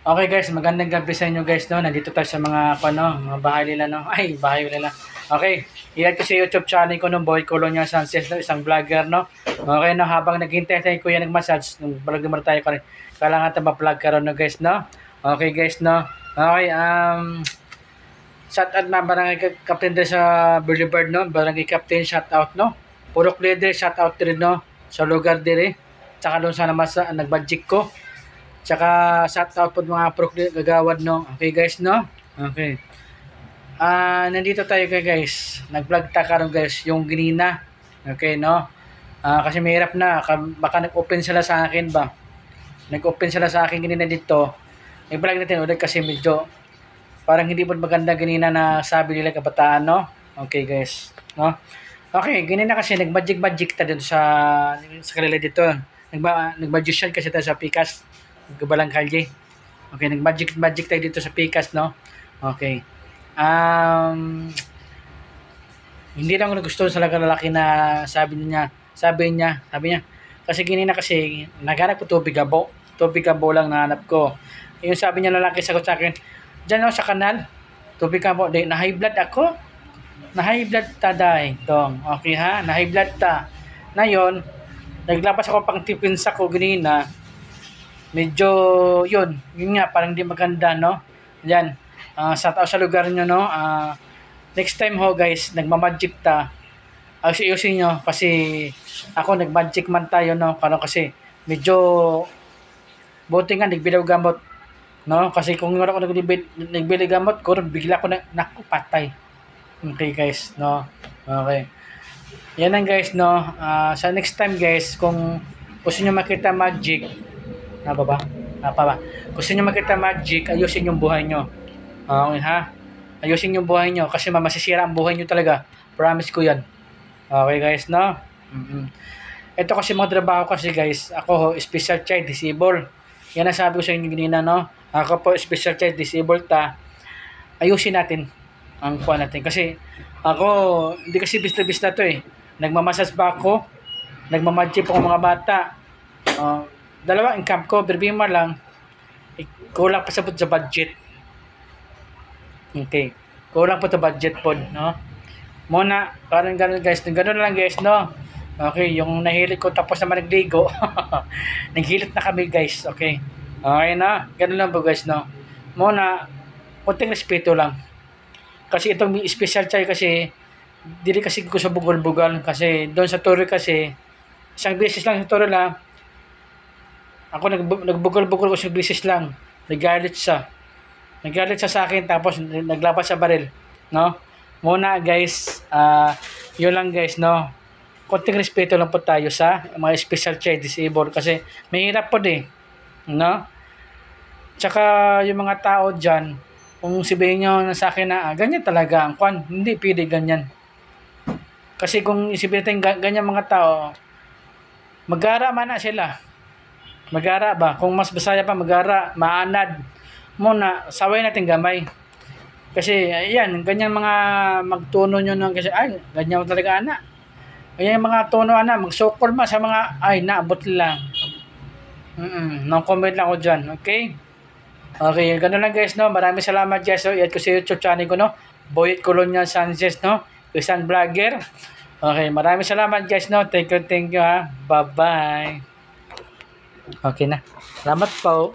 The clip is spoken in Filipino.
Okay guys, magandang gabi sa inyo guys no. Nandito tayo sa mga bahay nila no. Ay, bahay nila. Okay. I-add ko sa YouTube channel ko no, Boy Colonia Sanchez no, isang vlogger no. Okay no, habang naghintay tayo kuya nag-massage, nung vlog naman tayo ko rin. Kailangan tayo ma-vlog karon no guys no. Okay guys no. Okay, shout out na barangay captain din sa Boulevard no. Barangay captain shout out no. Purok leader shout out rin no sa lugar dire. Tsaka doon sa naman sa nag-budget ko. Tsaka shout out po mga gagawad no. Okay guys no. Okay. Nandito tayo guys. Nag-vlog ta karon guys yung ginina. Okay no. Kasi mahirap na baka nag-open sila sa akin ba. Nag-open sila sa akin ginina dito. I-vlog natin ulit kasi medyo parang hindi po maganda ginina na sabi nila kabataan no. Okay guys no. Okay, ginina kasi nag-magic ta dito sa kanila dito. Nag-magician kasi tayo sa Pikas. Gabalang Kalye. Okay, nag-magic tayo dito sa Pikas, no? Okay. Hindi lang ako nagustuhan sa lalaki na sabi niya, kasi ginina kasi, naghanap ko tubig abo lang nahanap ko. Yung sabi niya lalaki, sagot sa akin, dyan ako sa kanal, tubig abo, na high blood ako, na high blood ta dahi, dong, okay ha, na high blood ta. Na yon, naglabas ako pang tipinsa ko ginina, medyo yun nga parang di maganda no. Yan. Sa tao sa lugar nyo no. Next time ho guys, nagma-magic ta. Ayusin nyo kasi ako nag-magic man tayo no. Kasi medyo buti nga nagbilaw gamot no. Kasi kung wala ako nagbili gamot, kung bigla ko na naku patay. Okay guys no. Okay. Yan lang guys no. Sa next time guys, kung gusto nyo makita magic, ba? Gusto nyo makita magic, ayusin yung buhay nyo. Okay ha? Ayusin yung buhay nyo kasi masisira ang buhay nyo talaga. Promise ko yan. Okay guys, no? Ito kasi mga trabaho kasi guys, ako ho, special child disabled. Yan ang sabi ko sa inyo ganina, no? Ako po, special child disabled ta. Ayusin natin ang kuha natin. Kasi ako, hindi kasi bis na to eh. Nagmamasas ba ako? Nagmamagic po ang mga bata. Dalawa income ko, birbima lang, kulang pa sa budget. Okay. Kulang pa sa budget po, no? Muna, parang ganun guys. Ganun lang guys, no? Okay, yung nahilit ko tapos naman nagligo. Naghilit na kami guys, okay? Okay na? Ganun lang po guys, no? Muna, kunting respeto lang. Kasi itong special child kasi, dili kasi ko sa bugol-bugal. Kasi doon sa Toro kasi, isang beses lang sa Toro lang, ako nagbugol-bugol ko sa bisis lang. Nagalit siya sa akin tapos naglabas sa baril, no? Muna guys, yun lang guys, no? Konting respeto lang po tayo sa mga special child disabled kasi mahirap po din, no? Tsaka yung mga tao dyan, kung sabihin nyo sa akin na ganyan talaga ang kwan, hindi pwede ganyan. Kasi kung isipin natin ganyan mga tao, magara man na sila. Magara ba? Kung mas Bisaya pa, magara, maanad. Muna, saway natin gamay. Kasi, ayan, ganyan mga magtuno nyo nang kasi, ay, ganyan talaga ana. Ganyan mga tuno ana, magsukol ma sa mga, ay, naabot lang. No-comment lang ako dyan, okay? Okay, gano'n lang guys, no? Maraming salamat guys, no? I-add ko sa YouTube channel ko, no? Boy Colonia Sanchez, no? Isang vlogger. Okay, maraming salamat guys, no? Thank you, ha? Bye-bye. Okay na. Salamat po.